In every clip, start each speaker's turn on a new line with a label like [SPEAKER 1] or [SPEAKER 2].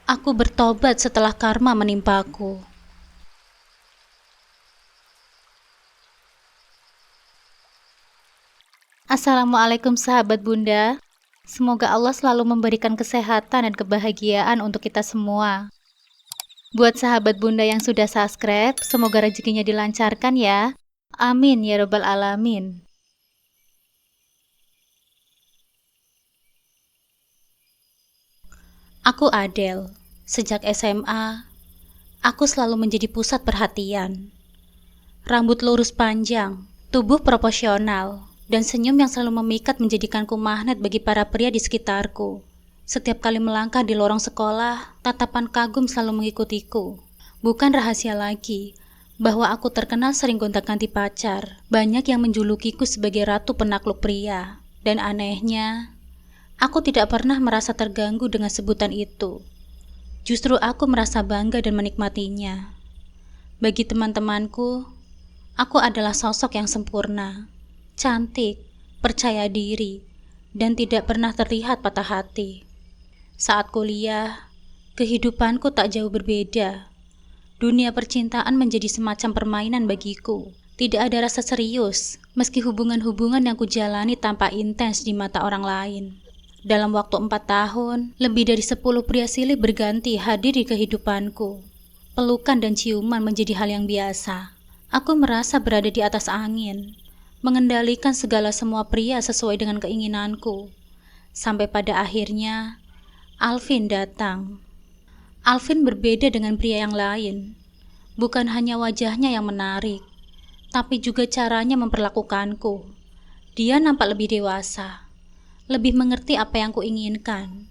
[SPEAKER 1] Aku bertobat setelah karma menimpaku. Assalamualaikum sahabat Bunda. Semoga Allah selalu memberikan kesehatan dan kebahagiaan untuk kita semua. Buat sahabat Bunda yang sudah subscribe, semoga rezekinya dilancarkan ya. Amin ya robbal alamin. Aku Adele. Sejak SMA, aku selalu menjadi pusat perhatian. Rambut lurus panjang, tubuh proporsional, dan senyum yang selalu memikat menjadikanku magnet bagi para pria di sekitarku. Setiap kali melangkah di lorong sekolah, tatapan kagum selalu mengikutiku. Bukan rahasia lagi bahwa aku terkenal sering gonta-ganti pacar. Banyak yang menjulukiku sebagai ratu penakluk pria. Dan anehnya, aku tidak pernah merasa terganggu dengan sebutan itu. Justru aku merasa bangga dan menikmatinya. Bagi teman-temanku, aku adalah sosok yang sempurna, cantik, percaya diri, dan tidak pernah terlihat patah hati. Saat kuliah, kehidupanku tak jauh berbeda. Dunia percintaan menjadi semacam permainan bagiku. Tidak ada rasa serius, meski hubungan-hubungan yang kujalani tampak intens di mata orang lain. Dalam waktu 4 tahun, lebih dari 10 pria silih berganti hadir di kehidupanku. Pelukan dan ciuman menjadi hal yang biasa. Aku merasa berada di atas angin, mengendalikan segala semua pria sesuai dengan keinginanku. Sampai pada akhirnya, Alvin datang. Alvin berbeda dengan pria yang lain. Bukan hanya wajahnya yang menarik, tapi juga caranya memperlakukanku. Dia nampak lebih dewasa, lebih mengerti apa yang kuinginkan.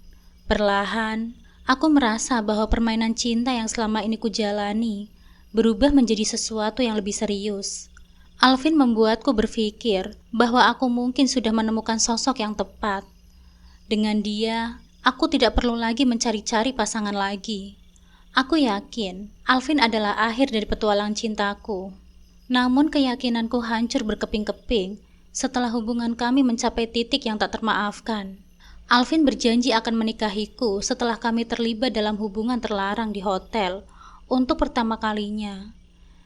[SPEAKER 1] Perlahan, aku merasa bahwa permainan cinta yang selama ini kujalani berubah menjadi sesuatu yang lebih serius. Alvin membuatku berpikir bahwa aku mungkin sudah menemukan sosok yang tepat. Dengan dia, aku tidak perlu lagi mencari-cari pasangan lagi. Aku yakin Alvin adalah akhir dari petualang cintaku. Namun keyakinanku hancur berkeping-keping setelah hubungan kami mencapai titik yang tak termaafkan. Alvin berjanji akan menikahiku setelah kami terlibat dalam hubungan terlarang di hotel untuk pertama kalinya.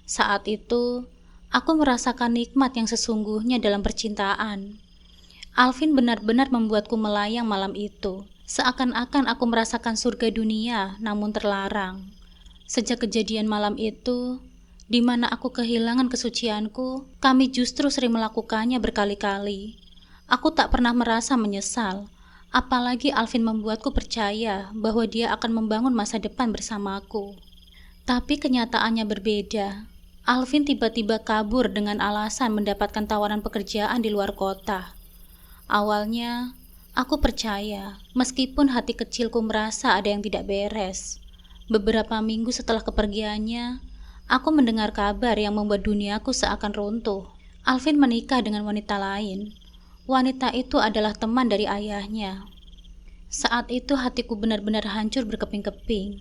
[SPEAKER 1] Saat itu, aku merasakan nikmat yang sesungguhnya dalam percintaan. Alvin benar-benar membuatku melayang malam itu, seakan-akan aku merasakan surga dunia namun terlarang. Sejak kejadian malam itu, di mana aku kehilangan kesucianku, kami justru sering melakukannya berkali-kali. Aku tak pernah merasa menyesal, apalagi Alvin membuatku percaya bahwa dia akan membangun masa depan bersamaku. Tapi kenyataannya berbeda. Alvin tiba-tiba kabur dengan alasan mendapatkan tawaran pekerjaan di luar kota. Awalnya, aku percaya, meskipun hati kecilku merasa ada yang tidak beres. Beberapa minggu setelah kepergiannya, aku mendengar kabar yang membuat duniaku seakan runtuh. Alvin menikah dengan wanita lain. Wanita itu adalah teman dari ayahnya. Saat itu hatiku benar-benar hancur berkeping-keping.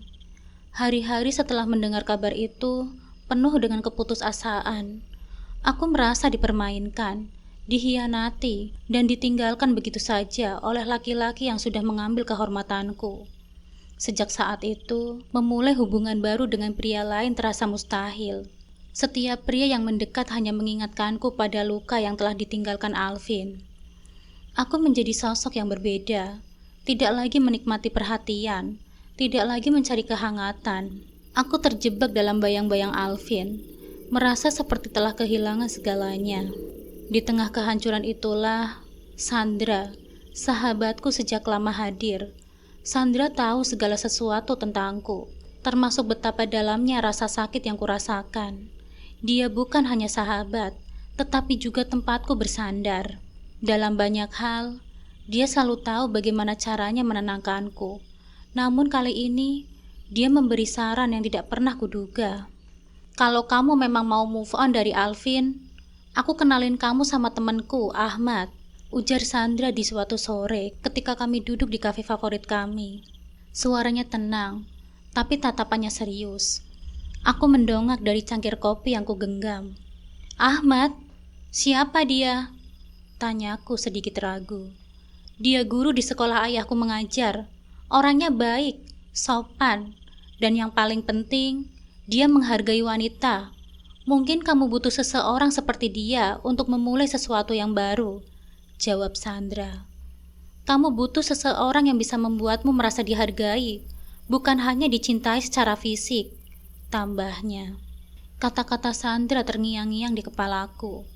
[SPEAKER 1] Hari-hari setelah mendengar kabar itu, penuh dengan keputusasaan. Aku merasa dipermainkan, dihianati, dan ditinggalkan begitu saja oleh laki-laki yang sudah mengambil kehormatanku. Sejak saat itu, memulai hubungan baru dengan pria lain terasa mustahil. Setiap pria yang mendekat hanya mengingatkanku pada luka yang telah ditinggalkan Alvin. Aku menjadi sosok yang berbeda, tidak lagi menikmati perhatian, tidak lagi mencari kehangatan. Aku terjebak dalam bayang-bayang Alvin, merasa seperti telah kehilangan segalanya. Di tengah kehancuran itulah, Sandra, sahabatku sejak lama hadir. Sandra tahu segala sesuatu tentangku, termasuk betapa dalamnya rasa sakit yang kurasakan. Dia bukan hanya sahabat, tetapi juga tempatku bersandar. Dalam banyak hal, dia selalu tahu bagaimana caranya menenangkanku. Namun kali ini, dia memberi saran yang tidak pernah kuduga. Kalau kamu memang mau move on dari Alvin, aku kenalin kamu sama temanku, Ahmad, ujar Sandra di suatu sore ketika kami duduk di kafe favorit kami. Suaranya tenang, tapi tatapannya serius. Aku mendongak dari cangkir kopi yang kugenggam. Ahmad, siapa dia? Tanyaku sedikit ragu. Dia guru di sekolah ayahku mengajar. Orangnya baik, sopan, dan yang paling penting, dia menghargai wanita. Mungkin kamu butuh seseorang seperti dia untuk memulai sesuatu yang baru, jawab Sandra. Kamu butuh seseorang yang bisa membuatmu merasa dihargai, bukan hanya dicintai secara fisik, tambahnya. Kata-kata Sandra terngiang-ngiang di kepalaku.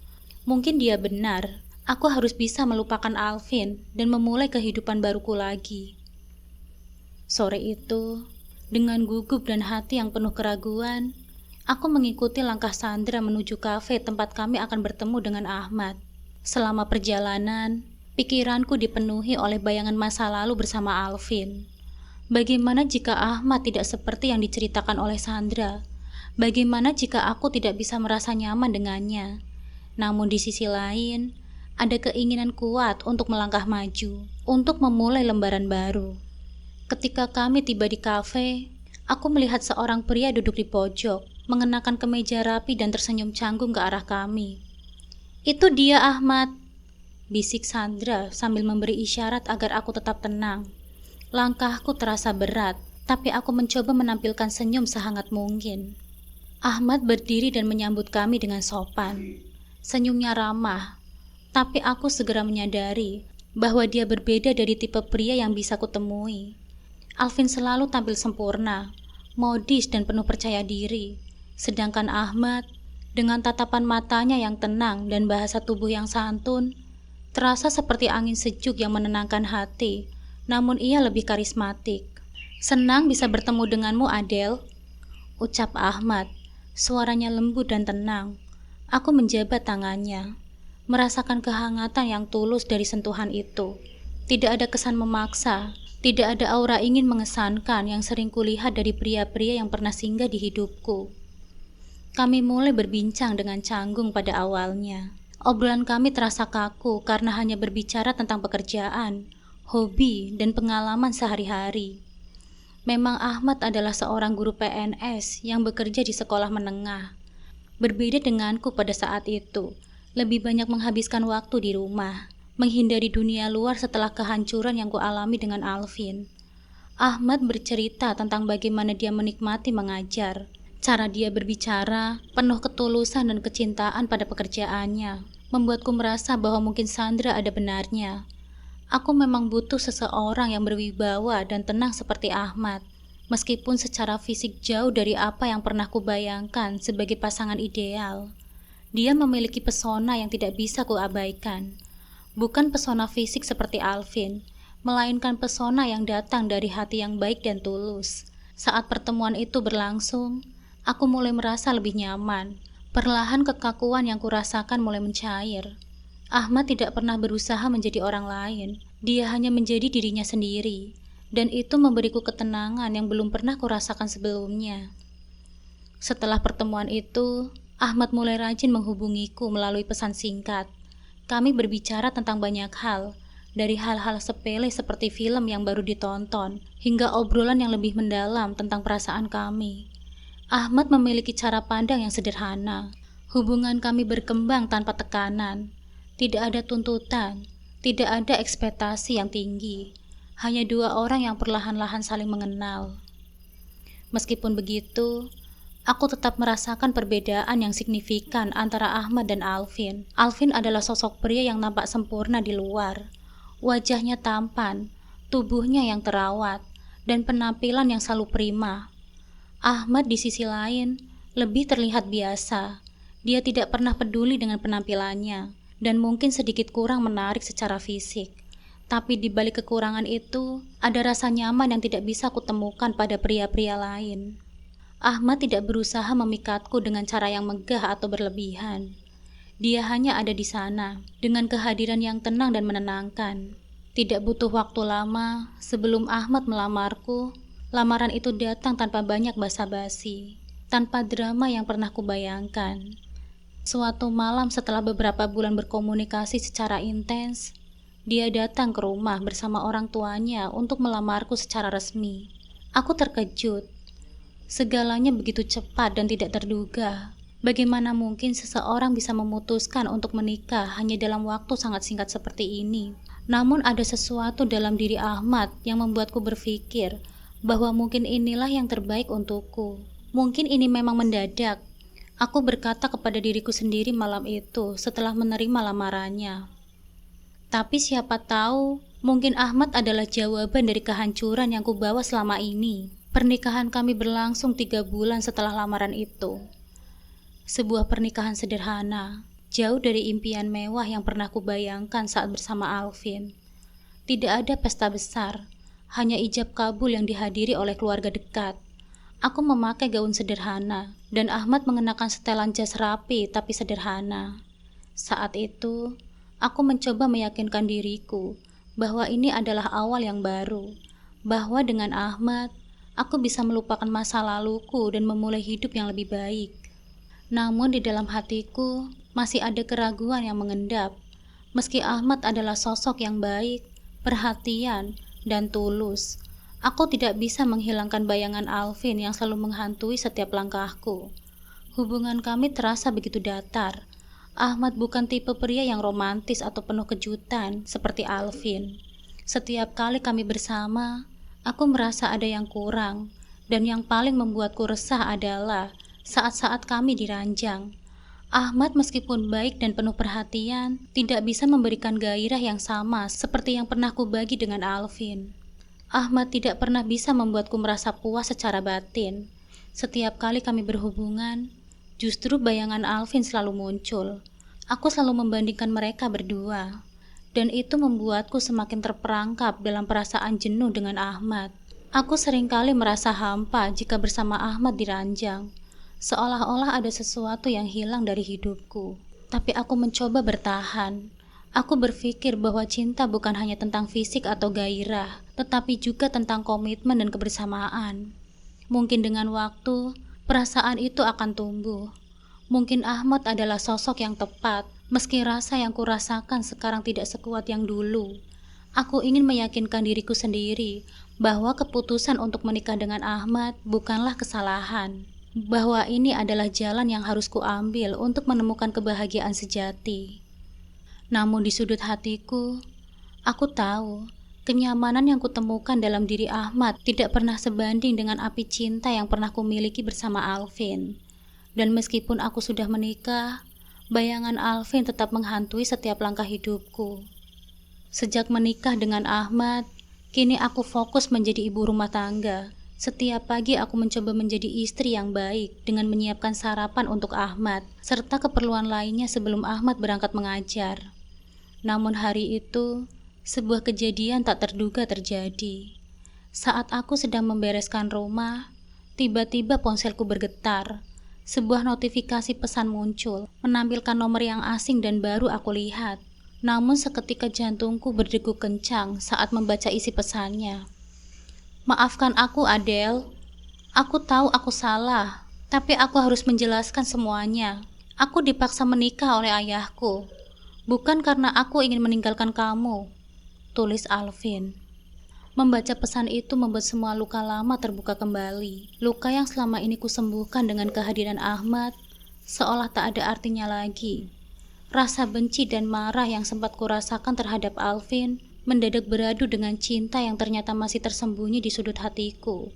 [SPEAKER 1] Mungkin dia benar, aku harus bisa melupakan Alvin dan memulai kehidupan baruku lagi. Sore itu, dengan gugup dan hati yang penuh keraguan, aku mengikuti langkah Sandra menuju kafe tempat kami akan bertemu dengan Ahmad. Selama perjalanan, pikiranku dipenuhi oleh bayangan masa lalu bersama Alvin. Bagaimana jika Ahmad tidak seperti yang diceritakan oleh Sandra? Bagaimana jika aku tidak bisa merasa nyaman dengannya? Namun di sisi lain, ada keinginan kuat untuk melangkah maju, untuk memulai lembaran baru. Ketika kami tiba di kafe, aku melihat seorang pria duduk di pojok, mengenakan kemeja rapi dan tersenyum canggung ke arah kami. Itu dia Ahmad, bisik Sandra sambil memberi isyarat agar aku tetap tenang. Langkahku terasa berat, tapi aku mencoba menampilkan senyum sehangat mungkin. Ahmad berdiri dan menyambut kami dengan sopan. Senyumnya ramah, tapi aku segera menyadari bahwa dia berbeda dari tipe pria yang bisa kutemui. Alvin selalu tampil sempurna, modis dan penuh percaya diri, sedangkan Ahmad, dengan tatapan matanya yang tenang dan bahasa tubuh yang santun, terasa seperti angin sejuk yang menenangkan hati, namun ia lebih karismatik. Senang bisa bertemu denganmu, Adele, ucap Ahmad, suaranya lembut dan tenang. Aku menjabat tangannya, merasakan kehangatan yang tulus dari sentuhan itu. Tidak ada kesan memaksa, tidak ada aura ingin mengesankan yang sering kulihat dari pria-pria yang pernah singgah di hidupku. Kami mulai berbincang dengan canggung pada awalnya. Obrolan kami terasa kaku karena hanya berbicara tentang pekerjaan, hobi, dan pengalaman sehari-hari. Memang Ahmad adalah seorang guru PNS yang bekerja di sekolah menengah. Berbeda denganku pada saat itu, lebih banyak menghabiskan waktu di rumah, menghindari dunia luar setelah kehancuran yang kualami dengan Alvin. Ahmad bercerita tentang bagaimana dia menikmati mengajar, cara dia berbicara, penuh ketulusan dan kecintaan pada pekerjaannya, membuatku merasa bahwa mungkin Sandra ada benarnya. Aku memang butuh seseorang yang berwibawa dan tenang seperti Ahmad, meskipun secara fisik jauh dari apa yang pernah kubayangkan sebagai pasangan ideal. Dia memiliki pesona yang tidak bisa kuabaikan. Bukan pesona fisik seperti Alvin, melainkan pesona yang datang dari hati yang baik dan tulus. Saat pertemuan itu berlangsung, aku mulai merasa lebih nyaman. Perlahan kekakuan yang kurasakan mulai mencair. Ahmad tidak pernah berusaha menjadi orang lain. Dia hanya menjadi dirinya sendiri, dan itu memberiku ketenangan yang belum pernah kurasakan sebelumnya. Setelah pertemuan itu, Ahmad mulai rajin menghubungiku melalui pesan singkat. Kami berbicara tentang banyak hal, dari hal-hal sepele seperti film yang baru ditonton, hingga obrolan yang lebih mendalam tentang perasaan kami. Ahmad memiliki cara pandang yang sederhana. Hubungan kami berkembang tanpa tekanan. Tidak ada tuntutan, tidak ada ekspektasi yang tinggi. Hanya dua orang yang perlahan-lahan saling mengenal. Meskipun begitu, aku tetap merasakan perbedaan yang signifikan antara Ahmad dan Alvin. Alvin adalah sosok pria yang nampak sempurna di luar. Wajahnya tampan, tubuhnya yang terawat, dan penampilan yang selalu prima. Ahmad di sisi lain lebih terlihat biasa. Dia tidak pernah peduli dengan penampilannya, dan mungkin sedikit kurang menarik secara fisik. Tapi di balik kekurangan itu, ada rasa nyaman yang tidak bisa kutemukan pada pria-pria lain. Ahmad tidak berusaha memikatku dengan cara yang megah atau berlebihan. Dia hanya ada di sana, dengan kehadiran yang tenang dan menenangkan. Tidak butuh waktu lama, sebelum Ahmad melamarku, lamaran itu datang tanpa banyak basa-basi, tanpa drama yang pernah kubayangkan. Suatu malam setelah beberapa bulan berkomunikasi secara intens, dia datang ke rumah bersama orang tuanya untuk melamarku secara resmi. Aku terkejut. Segalanya begitu cepat dan tidak terduga. Bagaimana mungkin seseorang bisa memutuskan untuk menikah hanya dalam waktu sangat singkat seperti ini? Namun ada sesuatu dalam diri Ahmad yang membuatku berpikir bahwa mungkin inilah yang terbaik untukku. Mungkin ini memang mendadak. Aku berkata kepada diriku sendiri malam itu setelah menerima lamarannya. Tapi siapa tahu, mungkin Ahmad adalah jawaban dari kehancuran yang kubawa selama ini. Pernikahan kami berlangsung 3 bulan setelah lamaran itu. Sebuah pernikahan sederhana, jauh dari impian mewah yang pernah kubayangkan saat bersama Alvin. Tidak ada pesta besar, hanya ijab kabul yang dihadiri oleh keluarga dekat. Aku memakai gaun sederhana, dan Ahmad mengenakan setelan jas rapi tapi sederhana. Saat itu, aku mencoba meyakinkan diriku bahwa ini adalah awal yang baru, bahwa dengan Ahmad, aku bisa melupakan masa laluku dan memulai hidup yang lebih baik. Namun di dalam hatiku, masih ada keraguan yang mengendap. Meski Ahmad adalah sosok yang baik, perhatian, dan tulus, aku tidak bisa menghilangkan bayangan Alvin yang selalu menghantui setiap langkahku. Hubungan kami terasa begitu datar. Ahmad bukan tipe pria yang romantis atau penuh kejutan seperti Alvin. Setiap kali kami bersama, aku merasa ada yang kurang, dan yang paling membuatku resah adalah saat-saat kami diranjang. Ahmad meskipun baik dan penuh perhatian, tidak bisa memberikan gairah yang sama seperti yang pernah kubagi dengan Alvin. Ahmad tidak pernah bisa membuatku merasa puas secara batin. Setiap kali kami berhubungan, justru bayangan Alvin selalu muncul. Aku selalu membandingkan mereka berdua, dan itu membuatku semakin terperangkap dalam perasaan jenuh dengan Ahmad. Aku seringkali merasa hampa jika bersama Ahmad di ranjang, seolah-olah ada sesuatu yang hilang dari hidupku. Tapi aku mencoba bertahan. Aku berpikir bahwa cinta bukan hanya tentang fisik atau gairah, tetapi juga tentang komitmen dan kebersamaan. Mungkin dengan waktu, perasaan itu akan tumbuh. Mungkin Ahmad adalah sosok yang tepat, meski rasa yang kurasakan sekarang tidak sekuat yang dulu. Aku ingin meyakinkan diriku sendiri bahwa keputusan untuk menikah dengan Ahmad bukanlah kesalahan, bahwa ini adalah jalan yang harus kuambil untuk menemukan kebahagiaan sejati. Namun di sudut hatiku, aku tahu kenyamanan yang kutemukan dalam diri Ahmad tidak pernah sebanding dengan api cinta yang pernah kumiliki bersama Alvin. Dan meskipun aku sudah menikah, bayangan Alvin tetap menghantui setiap langkah hidupku. Sejak menikah dengan Ahmad, kini aku fokus menjadi ibu rumah tangga. Setiap pagi aku mencoba menjadi istri yang baik dengan menyiapkan sarapan untuk Ahmad, serta keperluan lainnya sebelum Ahmad berangkat mengajar. Namun hari itu, sebuah kejadian tak terduga terjadi. Saat aku sedang membereskan rumah, tiba-tiba ponselku bergetar. Sebuah notifikasi pesan muncul, menampilkan nomor yang asing dan baru aku lihat. Namun seketika jantungku berdegup kencang saat membaca isi pesannya. Maafkan aku, Adele. Aku tahu aku salah, tapi aku harus menjelaskan semuanya. Aku dipaksa menikah oleh ayahku. Bukan karena aku ingin meninggalkan kamu, tulis Alvin. Membaca pesan itu membuat semua luka lama terbuka kembali. Luka yang selama ini kusembuhkan dengan kehadiran Ahmad, seolah tak ada artinya lagi. Rasa benci dan marah yang sempat kurasakan terhadap Alvin mendadak beradu dengan cinta yang ternyata masih tersembunyi di sudut hatiku.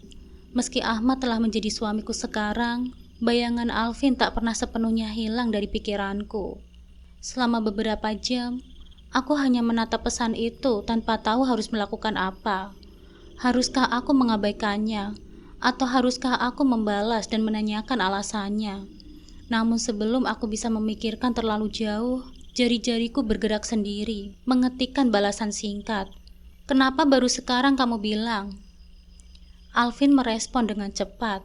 [SPEAKER 1] Meski Ahmad telah menjadi suamiku sekarang, bayangan Alvin tak pernah sepenuhnya hilang dari pikiranku. Selama beberapa jam, aku hanya menatap pesan itu tanpa tahu harus melakukan apa. Haruskah aku mengabaikannya, atau haruskah aku membalas dan menanyakan alasannya? Namun sebelum aku bisa memikirkan terlalu jauh, jari-jariku bergerak sendiri, mengetikkan balasan singkat. Kenapa baru sekarang kamu bilang? Alvin merespon dengan cepat,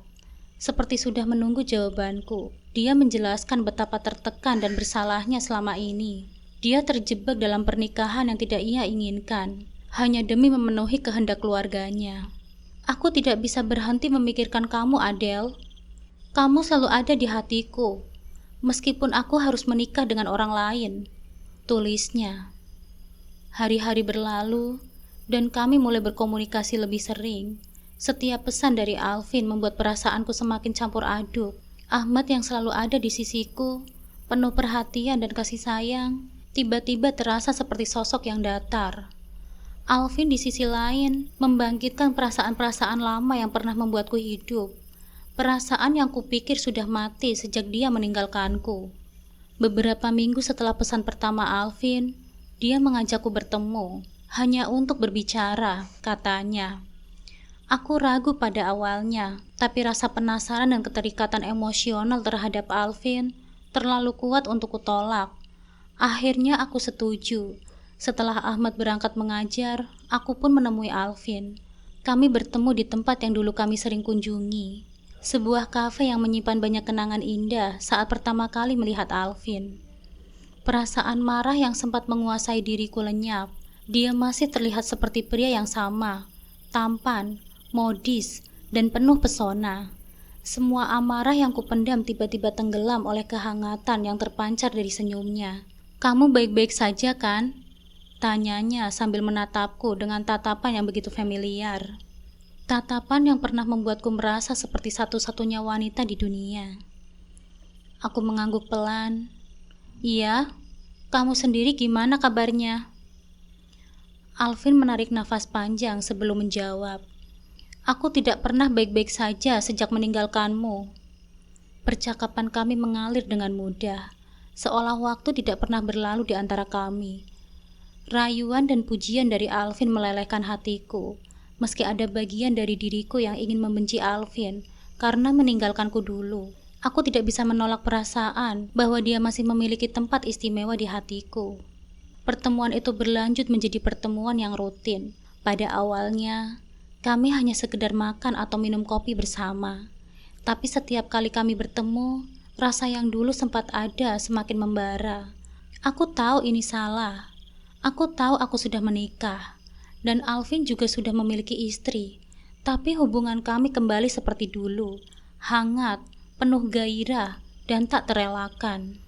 [SPEAKER 1] seperti sudah menunggu jawabanku. Dia menjelaskan betapa tertekan dan bersalahnya selama ini. Dia terjebak dalam pernikahan yang tidak ia inginkan, hanya demi memenuhi kehendak keluarganya. Aku tidak bisa berhenti memikirkan kamu, Adele. Kamu selalu ada di hatiku, meskipun aku harus menikah dengan orang lain, tulisnya. Hari-hari berlalu, dan kami mulai berkomunikasi lebih sering. Setiap pesan dari Alvin membuat perasaanku semakin campur aduk. Ahmad yang selalu ada di sisiku, penuh perhatian dan kasih sayang, tiba-tiba terasa seperti sosok yang datar. Alvin di sisi lain membangkitkan perasaan-perasaan lama yang pernah membuatku hidup. Perasaan yang kupikir sudah mati sejak dia meninggalkanku. Beberapa minggu setelah pesan pertama Alvin, dia mengajakku bertemu, hanya untuk berbicara, katanya. Aku ragu pada awalnya, tapi rasa penasaran dan keterikatan emosional terhadap Alvin terlalu kuat untuk kutolak. Akhirnya aku setuju. Setelah Ahmad berangkat mengajar, aku pun menemui Alvin. Kami bertemu di tempat yang dulu kami sering kunjungi. Sebuah kafe yang menyimpan banyak kenangan indah saat pertama kali melihat Alvin. Perasaan marah yang sempat menguasai diriku lenyap. Dia masih terlihat seperti pria yang sama, tampan, modis, dan penuh pesona. Semua amarah yang kupendam tiba-tiba tenggelam oleh kehangatan yang terpancar dari senyumnya. "Kamu baik-baik saja kan?" tanyanya sambil menatapku dengan tatapan yang begitu familiar. Tatapan yang pernah membuatku merasa seperti satu-satunya wanita di dunia. Aku mengangguk pelan. "Iya, kamu sendiri gimana kabarnya?" Alvin menarik nafas panjang sebelum menjawab. "Aku tidak pernah baik-baik saja sejak meninggalkanmu." Percakapan kami mengalir dengan mudah, seolah waktu tidak pernah berlalu di antara kami. Rayuan dan pujian dari Alvin melelehkan hatiku, meski ada bagian dari diriku yang ingin membenci Alvin karena meninggalkanku dulu. Aku tidak bisa menolak perasaan bahwa dia masih memiliki tempat istimewa di hatiku. Pertemuan itu berlanjut menjadi pertemuan yang rutin. Pada awalnya, kami hanya sekedar makan atau minum kopi bersama. Tapi setiap kali kami bertemu, rasa yang dulu sempat ada semakin membara. Aku tahu ini salah. Aku tahu aku sudah menikah, dan Alvin juga sudah memiliki istri. Tapi hubungan kami kembali seperti dulu, hangat, penuh gairah, dan tak terelakkan.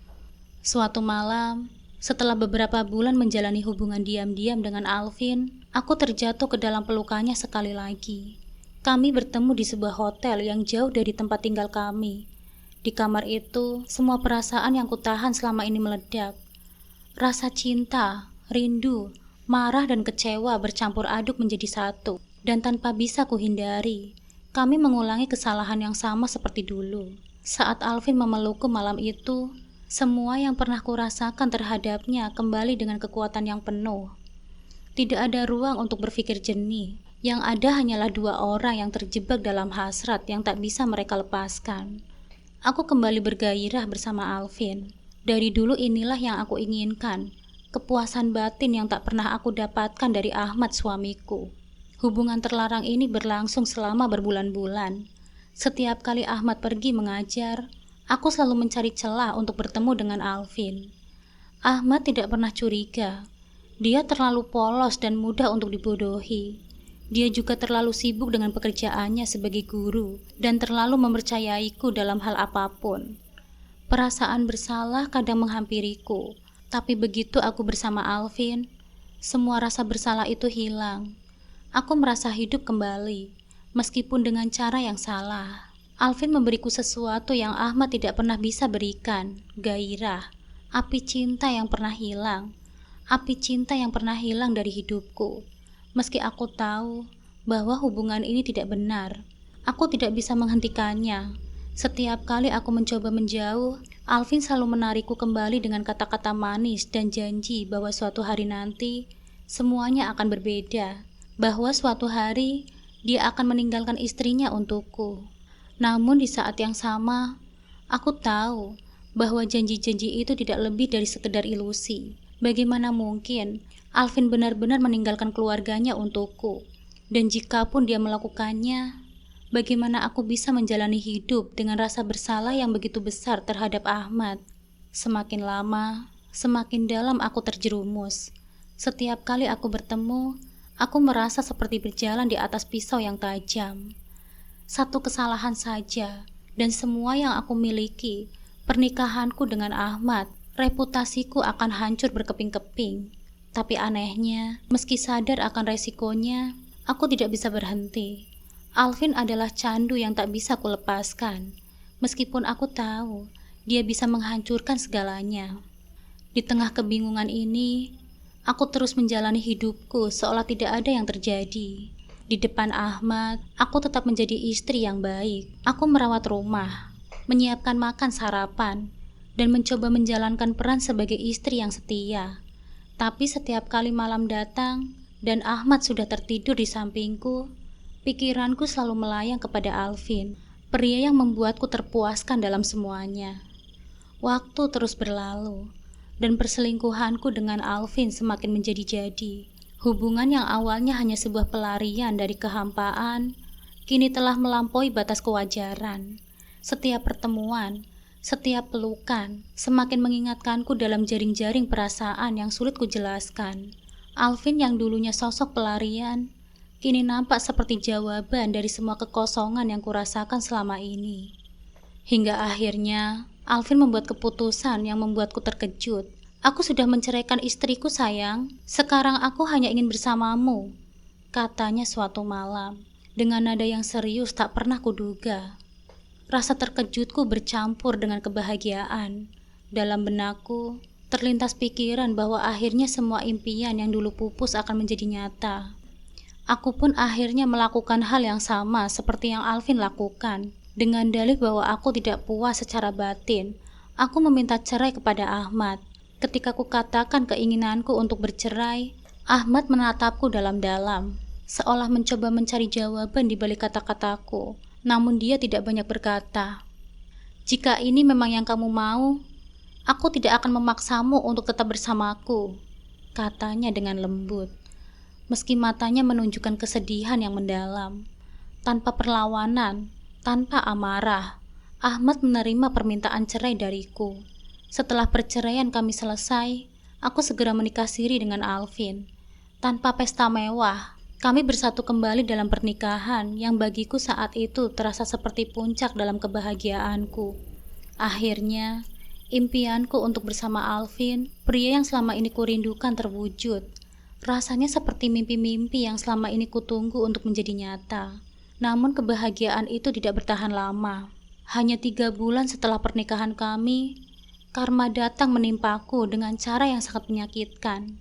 [SPEAKER 1] Suatu malam, setelah beberapa bulan menjalani hubungan diam-diam dengan Alvin, aku terjatuh ke dalam pelukannya sekali lagi. Kami bertemu di sebuah hotel yang jauh dari tempat tinggal kami. Di kamar itu, semua perasaan yang kutahan selama ini meledak. Rasa cinta, rindu, marah dan kecewa bercampur aduk menjadi satu. Dan tanpa bisa kuhindari, kami mengulangi kesalahan yang sama seperti dulu. Saat Alvin memelukku malam itu, semua yang pernah kurasakan terhadapnya kembali dengan kekuatan yang penuh. Tidak ada ruang untuk berpikir jernih. Yang ada hanyalah dua orang yang terjebak dalam hasrat yang tak bisa mereka lepaskan. Aku kembali bergairah bersama Alvin. Dari dulu inilah yang aku inginkan. Kepuasan batin yang tak pernah aku dapatkan dari Ahmad suamiku. Hubungan terlarang ini berlangsung selama berbulan-bulan. Setiap kali Ahmad pergi mengajar, aku selalu mencari celah untuk bertemu dengan Alvin. Ahmad tidak pernah curiga. Dia terlalu polos dan mudah untuk dibodohi. Dia juga terlalu sibuk dengan pekerjaannya sebagai guru dan terlalu mempercayaiku dalam hal apapun. Perasaan bersalah kadang menghampiriku, tapi begitu aku bersama Alvin, semua rasa bersalah itu hilang. Aku merasa hidup kembali, meskipun dengan cara yang salah. Alvin memberiku sesuatu yang Ahmad tidak pernah bisa berikan, gairah, api cinta yang pernah hilang, api cinta yang pernah hilang dari hidupku. Meski aku tahu bahwa hubungan ini tidak benar, aku tidak bisa menghentikannya. Setiap kali aku mencoba menjauh, Alvin selalu menarikku kembali dengan kata-kata manis dan janji bahwa suatu hari nanti semuanya akan berbeda, bahwa suatu hari dia akan meninggalkan istrinya untukku. Namun di saat yang sama, aku tahu bahwa janji-janji itu tidak lebih dari sekedar ilusi. Bagaimana mungkin Alvin benar-benar meninggalkan keluarganya untukku? Dan jikapun dia melakukannya, bagaimana aku bisa menjalani hidup dengan rasa bersalah yang begitu besar terhadap Ahmad? Semakin lama, semakin dalam aku terjerumus. Setiap kali aku bertemu, aku merasa seperti berjalan di atas pisau yang tajam. Satu kesalahan saja, dan semua yang aku miliki, pernikahanku dengan Ahmad, reputasiku akan hancur berkeping-keping. Tapi anehnya, meski sadar akan resikonya, aku tidak bisa berhenti. Alvin adalah candu yang tak bisa kulepaskan. Meskipun aku tahu, dia bisa menghancurkan segalanya. Di tengah kebingungan ini, Aku terus menjalani hidupku seolah tidak ada yang terjadi. Di depan Ahmad, aku tetap menjadi istri yang baik. Aku merawat rumah, menyiapkan makan sarapan, dan mencoba menjalankan peran sebagai istri yang setia. Tapi setiap kali malam datang dan Ahmad sudah tertidur di sampingku, pikiranku selalu melayang kepada Alvin, pria yang membuatku terpuaskan dalam semuanya. Waktu terus berlalu, dan perselingkuhanku dengan Alvin semakin menjadi-jadi. Hubungan yang awalnya hanya sebuah pelarian dari kehampaan, kini telah melampaui batas kewajaran. Setiap pertemuan, setiap pelukan, semakin mengingatkanku dalam jaring-jaring perasaan yang sulit kujelaskan. Alvin yang dulunya sosok pelarian, kini nampak seperti jawaban dari semua kekosongan yang kurasakan selama ini. Hingga akhirnya, Alvin membuat keputusan yang membuatku terkejut. Aku sudah menceraikan istriku, sayang. Sekarang aku hanya ingin bersamamu, katanya suatu malam, dengan nada yang serius tak pernah kuduga. Rasa terkejutku bercampur dengan kebahagiaan. Dalam benakku, terlintas pikiran bahwa akhirnya semua impian yang dulu pupus akan menjadi nyata. Aku pun akhirnya melakukan hal yang sama seperti yang Alvin lakukan. Dengan dalih bahwa aku tidak puas secara batin, aku meminta cerai kepada Ahmad. Ketika ku katakan keinginanku untuk bercerai, Ahmad menatapku dalam-dalam, seolah mencoba mencari jawaban di balik kata-kataku. Namun dia tidak banyak berkata. Jika ini memang yang kamu mau, aku tidak akan memaksamu untuk tetap bersamaku, katanya dengan lembut. Meski matanya menunjukkan kesedihan yang mendalam, tanpa perlawanan, tanpa amarah, Ahmad menerima permintaan cerai dariku. Setelah perceraian kami selesai, aku segera menikah siri dengan Alvin. Tanpa pesta mewah, kami bersatu kembali dalam pernikahan yang bagiku saat itu terasa seperti puncak dalam kebahagiaanku. Akhirnya, impianku untuk bersama Alvin, pria yang selama ini kurindukan, terwujud. Rasanya seperti mimpi-mimpi yang selama ini kutunggu untuk menjadi nyata. Namun kebahagiaan itu tidak bertahan lama. Hanya 3 bulan setelah pernikahan kami, karma datang menimpaku dengan cara yang sangat menyakitkan.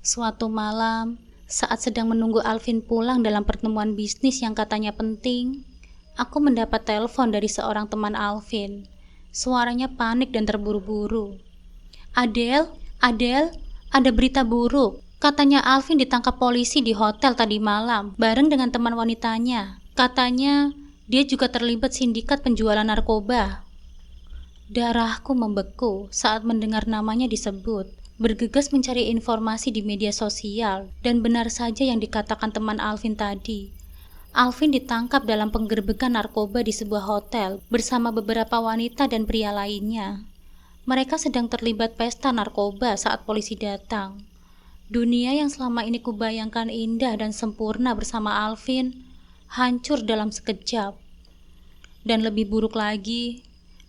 [SPEAKER 1] Suatu malam, saat sedang menunggu Alvin pulang dalam pertemuan bisnis yang katanya penting, aku mendapat telepon dari seorang teman Alvin. Suaranya panik dan terburu-buru. Adele, ada berita buruk. Katanya Alvin ditangkap polisi di hotel tadi malam, bareng dengan teman wanitanya. Katanya dia juga terlibat sindikat penjualan narkoba. Darahku membeku saat mendengar namanya disebut. Bergegas mencari informasi di media sosial, dan benar saja yang dikatakan teman Alvin tadi. Alvin ditangkap dalam penggerbekan narkoba di sebuah hotel bersama beberapa wanita dan pria lainnya. Mereka sedang terlibat pesta narkoba saat polisi datang. Dunia yang selama ini kubayangkan indah dan sempurna bersama Alvin hancur dalam sekejap. Dan lebih buruk lagi,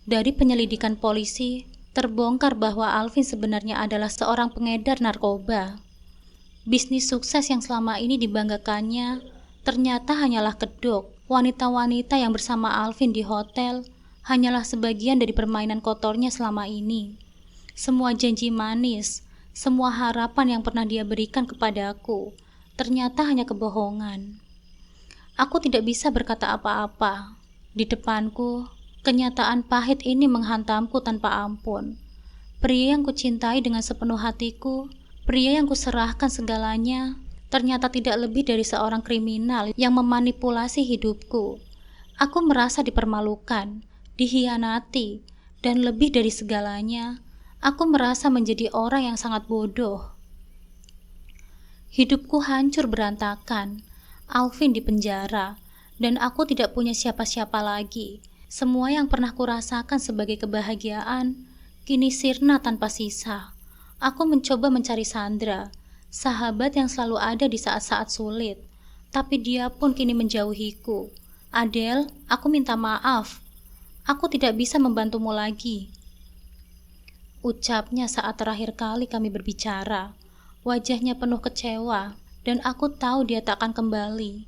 [SPEAKER 1] dari penyelidikan polisi, terbongkar bahwa Alvin sebenarnya adalah seorang pengedar narkoba. Bisnis sukses yang selama ini dibanggakannya ternyata hanyalah kedok. Wanita-wanita yang bersama Alvin di hotel hanyalah sebagian dari permainan kotornya selama ini. Semua janji manis, semua harapan yang pernah dia berikan kepadaku, ternyata hanya kebohongan. Aku tidak bisa berkata apa-apa. Di depanku, kenyataan pahit ini menghantamku tanpa ampun. Pria yang kucintai dengan sepenuh hatiku, pria yang kuserahkan segalanya, ternyata tidak lebih dari seorang kriminal yang memanipulasi hidupku. Aku merasa dipermalukan, dihianati, dan lebih dari segalanya, aku merasa menjadi orang yang sangat bodoh. Hidupku hancur berantakan. Alvin di penjara, dan aku tidak punya siapa-siapa lagi. Semua yang pernah kurasakan sebagai kebahagiaan, kini sirna tanpa sisa. Aku mencoba mencari Sandra, sahabat yang selalu ada di saat-saat sulit, tapi dia pun kini menjauhiku. Adele, aku minta maaf. Aku tidak bisa membantumu lagi, ucapnya saat terakhir kali kami berbicara. Wajahnya penuh kecewa, dan aku tahu dia tak akan kembali.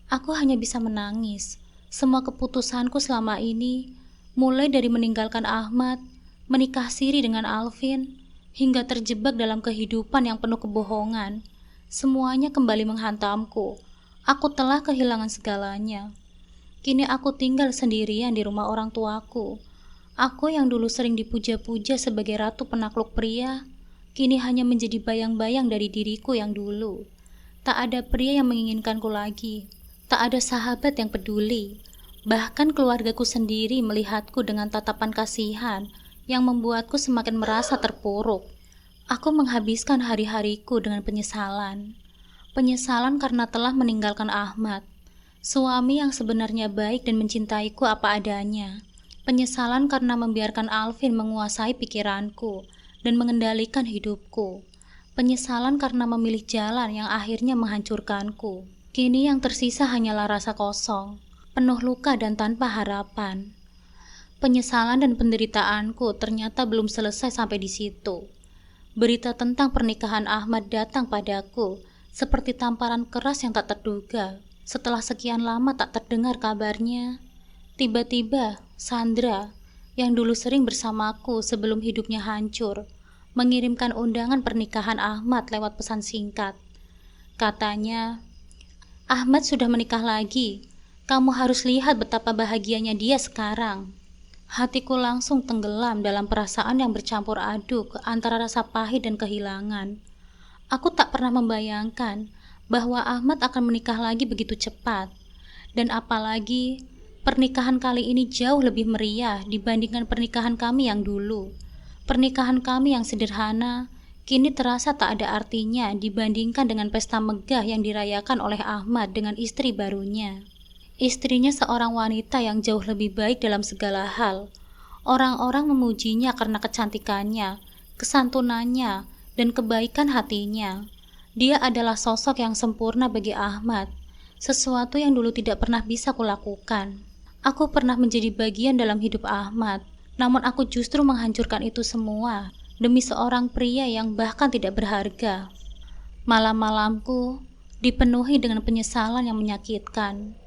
[SPEAKER 1] Aku hanya bisa menangis. Semua keputusanku selama ini, mulai dari meninggalkan Ahmad, menikah siri dengan Alvin, hingga terjebak dalam kehidupan yang penuh kebohongan. Semuanya kembali menghantamku. Aku telah kehilangan segalanya. Kini aku tinggal sendirian di rumah orang tuaku. Aku yang dulu sering dipuja-puja sebagai ratu penakluk pria, kini hanya menjadi bayang-bayang dari diriku yang dulu. Tak ada pria yang menginginkanku lagi. Tak ada sahabat yang peduli. Bahkan keluargaku sendiri melihatku dengan tatapan kasihan yang membuatku semakin merasa terpuruk. Aku menghabiskan hari-hariku dengan penyesalan. Penyesalan karena telah meninggalkan Ahmad, suami yang sebenarnya baik dan mencintaiku apa adanya. Penyesalan karena membiarkan Alvin menguasai pikiranku dan mengendalikan hidupku. Penyesalan karena memilih jalan yang akhirnya menghancurkanku. Kini yang tersisa hanyalah rasa kosong, penuh luka dan tanpa harapan. Penyesalan dan penderitaanku ternyata belum selesai sampai di situ. Berita tentang pernikahan Ahmad datang padaku seperti tamparan keras yang tak terduga. Setelah sekian lama tak terdengar kabarnya, tiba-tiba Sandra, yang dulu sering bersamaku sebelum hidupnya hancur, mengirimkan undangan pernikahan Ahmad lewat pesan singkat. Katanya, Ahmad sudah menikah lagi. Kamu harus lihat betapa bahagianya dia sekarang. Hatiku langsung tenggelam dalam perasaan yang bercampur aduk antara rasa pahit dan kehilangan. Aku tak pernah membayangkan bahwa Ahmad akan menikah lagi begitu cepat. Dan apalagi, pernikahan kali ini jauh lebih meriah dibandingkan pernikahan kami yang dulu. Pernikahan kami yang sederhana, kini terasa tak ada artinya dibandingkan dengan pesta megah yang dirayakan oleh Ahmad dengan istri barunya. Istrinya seorang wanita yang jauh lebih baik dalam segala hal. Orang-orang memujinya karena kecantikannya, kesantunannya, dan kebaikan hatinya. Dia adalah sosok yang sempurna bagi Ahmad, sesuatu yang dulu tidak pernah bisa kulakukan. Aku pernah menjadi bagian dalam hidup Ahmad, namun aku justru menghancurkan itu semua demi seorang pria yang bahkan tidak berharga. Malam-malamku dipenuhi dengan penyesalan yang menyakitkan.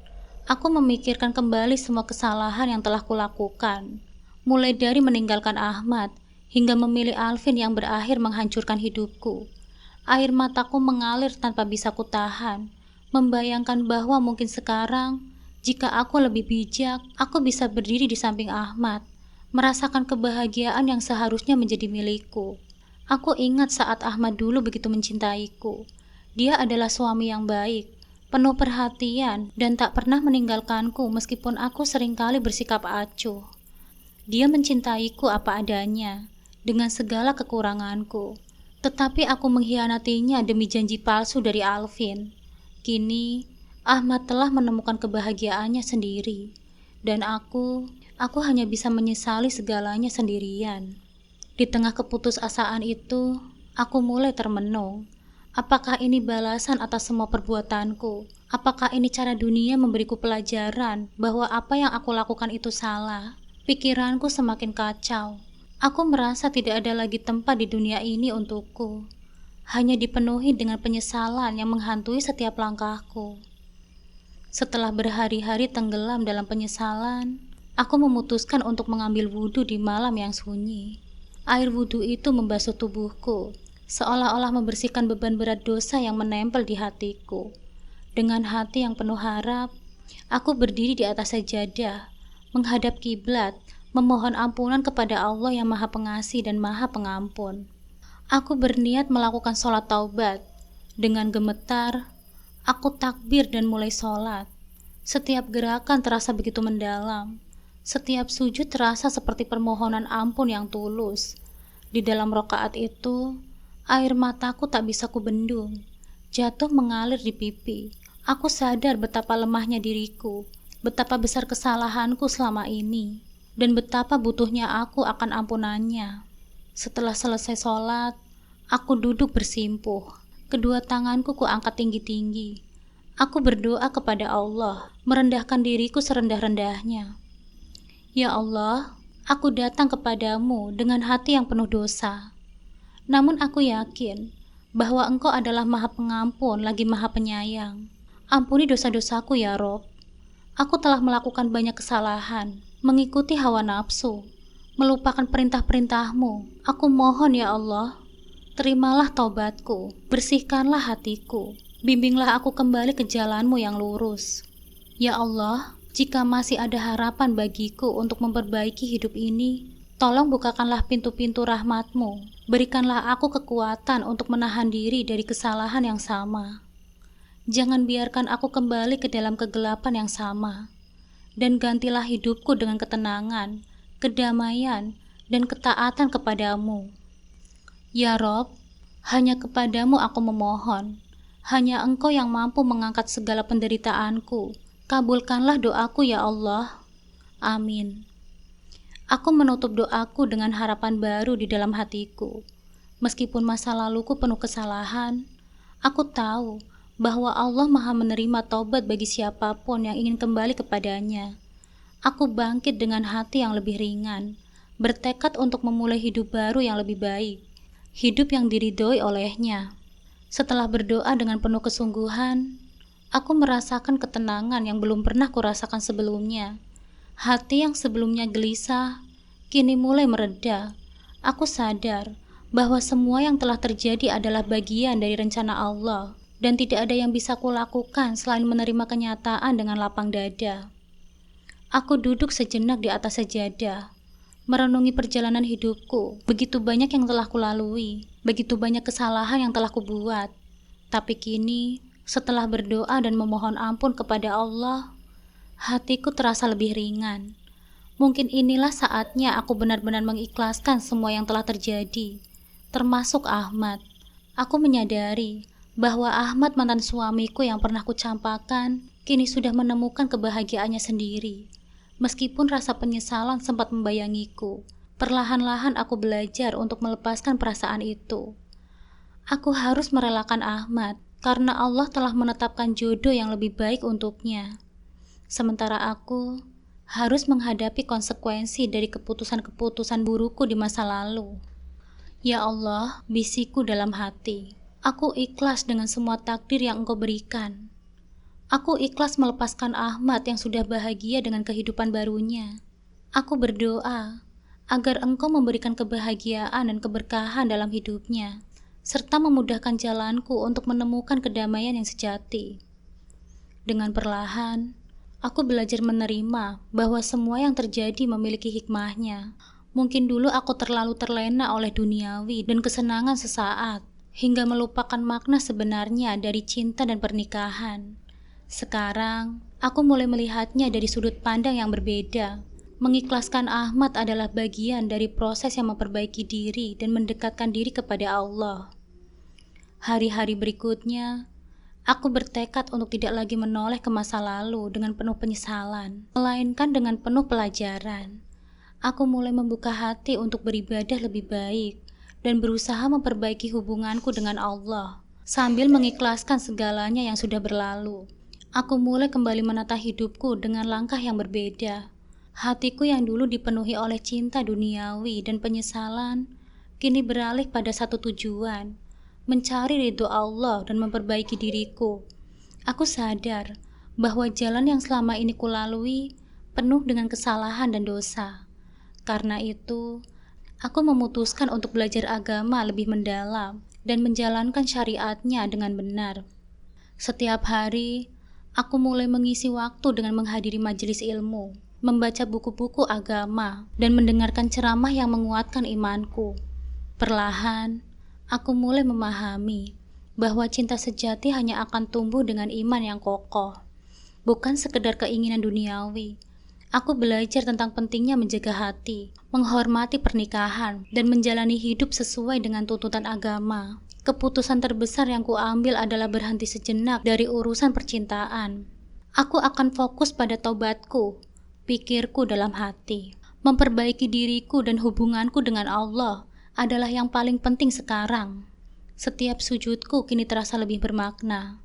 [SPEAKER 1] Aku memikirkan kembali semua kesalahan yang telah kulakukan, mulai dari meninggalkan Ahmad hingga memilih Alvin yang berakhir menghancurkan hidupku. Air mataku mengalir tanpa bisa kutahan, membayangkan bahwa mungkin sekarang, jika aku lebih bijak, aku bisa berdiri di samping Ahmad, merasakan kebahagiaan yang seharusnya menjadi milikku. Aku ingat saat Ahmad dulu begitu mencintaiku. Dia adalah suami yang baik, penuh perhatian, dan tak pernah meninggalkanku meskipun aku seringkali bersikap acuh. Dia mencintaiku apa adanya, dengan segala kekuranganku. Tetapi aku mengkhianatinya demi janji palsu dari Alvin. Kini, Ahmad telah menemukan kebahagiaannya sendiri. Dan aku hanya bisa menyesali segalanya sendirian. Di tengah keputusasaan itu, aku mulai termenung. Apakah ini balasan atas semua perbuatanku? Apakah ini cara dunia memberiku pelajaran bahwa apa yang aku lakukan itu salah? Pikiranku semakin kacau. Aku merasa tidak ada lagi tempat di dunia ini untukku. Hanya dipenuhi dengan penyesalan yang menghantui setiap langkahku. Setelah berhari-hari tenggelam dalam penyesalan, aku memutuskan untuk mengambil wudhu di malam yang sunyi. Air wudhu itu membasuh tubuhku, seolah-olah membersihkan beban berat dosa yang menempel di hatiku. Dengan hati yang penuh harap, aku berdiri di atas sajadah, menghadap kiblat, memohon ampunan kepada Allah yang Maha Pengasih dan Maha Pengampun. Aku berniat melakukan sholat taubat. Dengan gemetar, aku takbir dan mulai sholat. Setiap gerakan terasa begitu mendalam. Setiap sujud terasa seperti permohonan ampun yang tulus. Di dalam rakaat itu, air mataku tak bisa kubendung. Jatuh mengalir di pipi. Aku sadar betapa lemahnya diriku, betapa besar kesalahanku selama ini, dan betapa butuhnya aku akan ampunannya. Setelah selesai sholat, aku duduk bersimpuh. Kedua tanganku kuangkat tinggi-tinggi. Aku berdoa kepada Allah, merendahkan diriku serendah-rendahnya. Ya Allah, aku datang kepadamu dengan hati yang penuh dosa. Namun aku yakin bahwa Engkau adalah Maha Pengampun lagi Maha Penyayang. Ampuni dosa-dosaku ya Rob. Aku telah melakukan banyak kesalahan, mengikuti hawa nafsu, melupakan perintah-perintah-Mu. Aku mohon ya Allah, terimalah taubatku, bersihkanlah hatiku, bimbinglah aku kembali ke jalan-Mu yang lurus. Ya Allah, jika masih ada harapan bagiku untuk memperbaiki hidup ini, tolong bukakanlah pintu-pintu rahmat-Mu. Berikanlah aku kekuatan untuk menahan diri dari kesalahan yang sama. Jangan biarkan aku kembali ke dalam kegelapan yang sama. Dan gantilah hidupku dengan ketenangan, kedamaian, dan ketaatan kepadamu. Ya Rob, hanya kepadamu aku memohon. Hanya Engkau yang mampu mengangkat segala penderitaanku. Kabulkanlah doaku ya Allah. Amin. Aku menutup doaku dengan harapan baru di dalam hatiku. Meskipun masa laluku penuh kesalahan, aku tahu bahwa Allah Maha menerima taubat bagi siapapun yang ingin kembali kepadanya. Aku bangkit dengan hati yang lebih ringan, bertekad untuk memulai hidup baru yang lebih baik, hidup yang diridhoi olehnya. Setelah berdoa dengan penuh kesungguhan, aku merasakan ketenangan yang belum pernah kurasakan sebelumnya. Hati yang sebelumnya gelisah, kini mulai mereda. Aku sadar bahwa semua yang telah terjadi adalah bagian dari rencana Allah, dan tidak ada yang bisa kulakukan selain menerima kenyataan dengan lapang dada. Aku duduk sejenak di atas sajadah, merenungi perjalanan hidupku. Begitu banyak yang telah kulalui, begitu banyak kesalahan yang telah kubuat. Tapi kini, setelah berdoa dan memohon ampun kepada Allah, hatiku terasa lebih ringan. Mungkin inilah saatnya aku benar-benar mengikhlaskan semua yang telah terjadi, termasuk Ahmad. Aku menyadari bahwa Ahmad, mantan suamiku yang pernah kucampakan, kini sudah menemukan kebahagiaannya sendiri. Meskipun rasa penyesalan sempat membayangiku, perlahan-lahan aku belajar untuk melepaskan perasaan itu. Aku harus merelakan Ahmad, karena Allah telah menetapkan jodoh yang lebih baik untuknya. Sementara aku harus menghadapi konsekuensi dari keputusan-keputusan burukku di masa lalu. Ya Allah, bisiku dalam hati, aku ikhlas dengan semua takdir yang Engkau berikan. Aku ikhlas melepaskan Ahmad yang sudah bahagia dengan kehidupan barunya. Aku berdoa agar Engkau memberikan kebahagiaan dan keberkahan dalam hidupnya, serta memudahkan jalanku untuk menemukan kedamaian yang sejati. Dengan perlahan, aku belajar menerima bahwa semua yang terjadi memiliki hikmahnya. Mungkin dulu aku terlalu terlena oleh duniawi dan kesenangan sesaat, hingga melupakan makna sebenarnya dari cinta dan pernikahan. Sekarang, aku mulai melihatnya dari sudut pandang yang berbeda. Mengikhlaskan Ahmad adalah bagian dari proses yang memperbaiki diri dan mendekatkan diri kepada Allah. Hari-hari berikutnya, aku bertekad untuk tidak lagi menoleh ke masa lalu dengan penuh penyesalan, melainkan dengan penuh pelajaran. Aku mulai membuka hati untuk beribadah lebih baik dan berusaha memperbaiki hubunganku dengan Allah, sambil mengikhlaskan segalanya yang sudah berlalu. Aku mulai kembali menata hidupku dengan langkah yang berbeda. Hatiku yang dulu dipenuhi oleh cinta duniawi dan penyesalan, kini beralih pada satu tujuan, mencari ridho Allah dan memperbaiki diriku. Aku sadar bahwa jalan yang selama ini kulalui penuh dengan kesalahan dan dosa. Karena itu, aku memutuskan untuk belajar agama lebih mendalam dan menjalankan syariatnya dengan benar. Setiap hari, aku mulai mengisi waktu dengan menghadiri majelis ilmu, membaca buku-buku agama, dan mendengarkan ceramah yang menguatkan imanku. Perlahan, aku mulai memahami bahwa cinta sejati hanya akan tumbuh dengan iman yang kokoh, bukan sekedar keinginan duniawi. Aku belajar tentang pentingnya menjaga hati, menghormati pernikahan, dan menjalani hidup sesuai dengan tuntutan agama. Keputusan terbesar yang kuambil adalah berhenti sejenak dari urusan percintaan. Aku akan fokus pada taubatku, pikirku dalam hati. Memperbaiki diriku dan hubunganku dengan Allah adalah yang paling penting sekarang. Setiap sujudku kini terasa lebih bermakna.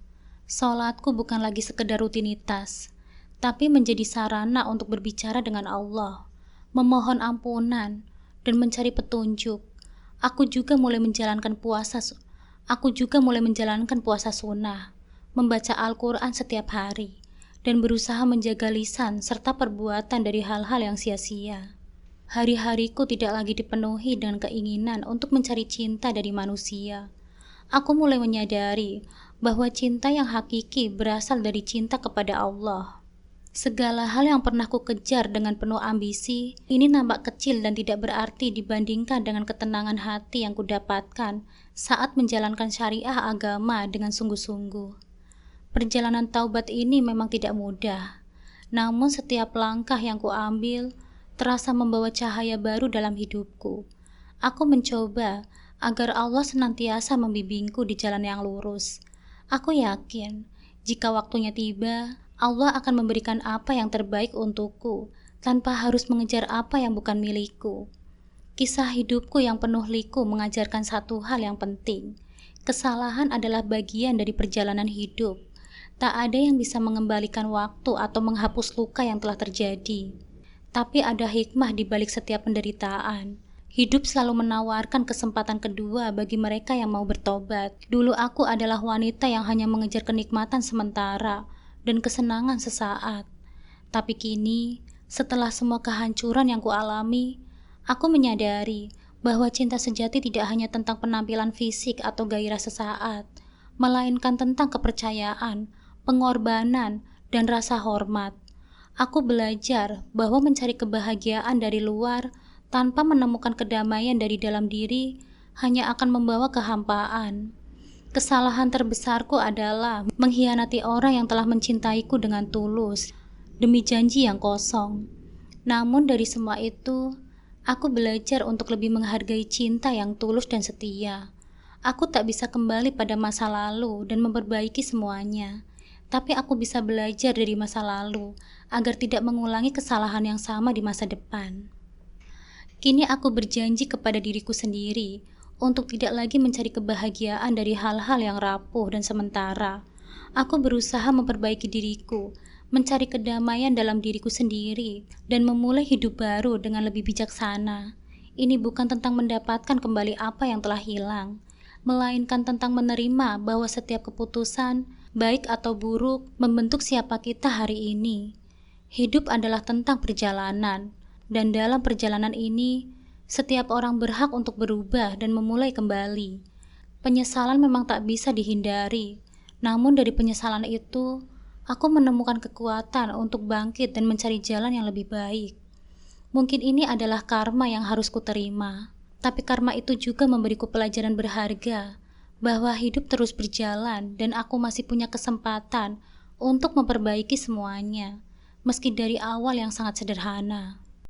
[SPEAKER 1] Salatku bukan lagi sekedar rutinitas, tapi menjadi sarana untuk berbicara dengan Allah, memohon ampunan, dan mencari petunjuk. Aku juga mulai menjalankan puasa sunnah, membaca Al-Quran setiap hari, dan berusaha menjaga lisan serta perbuatan dari hal-hal yang sia-sia. Hari-hariku tidak lagi dipenuhi dengan keinginan untuk mencari cinta dari manusia. Aku mulai menyadari bahwa cinta yang hakiki berasal dari cinta kepada Allah. Segala hal yang pernah ku kejar dengan penuh ambisi, ini nampak kecil dan tidak berarti dibandingkan dengan ketenangan hati yang kudapatkan saat menjalankan syariah agama dengan sungguh-sungguh. Perjalanan taubat ini memang tidak mudah, namun setiap langkah yang kuambil terasa membawa cahaya baru dalam hidupku. Aku mencoba agar Allah senantiasa membimbingku di jalan yang lurus. Aku yakin, jika waktunya tiba, Allah akan memberikan apa yang terbaik untukku, tanpa harus mengejar apa yang bukan milikku. Kisah hidupku yang penuh liku mengajarkan satu hal yang penting. Kesalahan adalah bagian dari perjalanan hidup. Tak ada yang bisa mengembalikan waktu atau menghapus luka yang telah terjadi. Tapi ada hikmah di balik setiap penderitaan. Hidup selalu menawarkan kesempatan kedua bagi mereka yang mau bertobat. Dulu aku adalah wanita yang hanya mengejar kenikmatan sementara dan kesenangan sesaat. Tapi kini, setelah semua kehancuran yang kualami, aku menyadari bahwa cinta sejati tidak hanya tentang penampilan fisik atau gairah sesaat, melainkan tentang kepercayaan, pengorbanan, dan rasa hormat. Aku belajar bahwa mencari kebahagiaan dari luar tanpa menemukan kedamaian dari dalam diri hanya akan membawa kehampaan. Kesalahan terbesarku adalah mengkhianati orang yang telah mencintaiku dengan tulus demi janji yang kosong. Namun dari semua itu, aku belajar untuk lebih menghargai cinta yang tulus dan setia. Aku tak bisa kembali pada masa lalu dan memperbaiki semuanya, tapi aku bisa belajar dari masa lalu agar tidak mengulangi kesalahan yang sama di masa depan. Kini aku berjanji kepada diriku sendiri untuk tidak lagi mencari kebahagiaan dari hal-hal yang rapuh dan sementara. Aku berusaha memperbaiki diriku, mencari kedamaian dalam diriku sendiri, dan memulai hidup baru dengan lebih bijaksana. Ini bukan tentang mendapatkan kembali apa yang telah hilang, melainkan tentang menerima bahwa setiap keputusan, baik atau buruk, membentuk siapa kita hari ini. Hidup adalah tentang perjalanan, dan dalam perjalanan ini, setiap orang berhak untuk berubah dan memulai kembali. Penyesalan memang tak bisa dihindari, namun dari penyesalan itu, aku menemukan kekuatan untuk bangkit dan mencari jalan yang lebih baik. Mungkin ini adalah karma yang harus kuterima, tapi karma itu juga memberiku pelajaran berharga, bahwa hidup terus berjalan dan aku masih punya kesempatan untuk memperbaiki semuanya, meski dari awal yang sangat sederhana.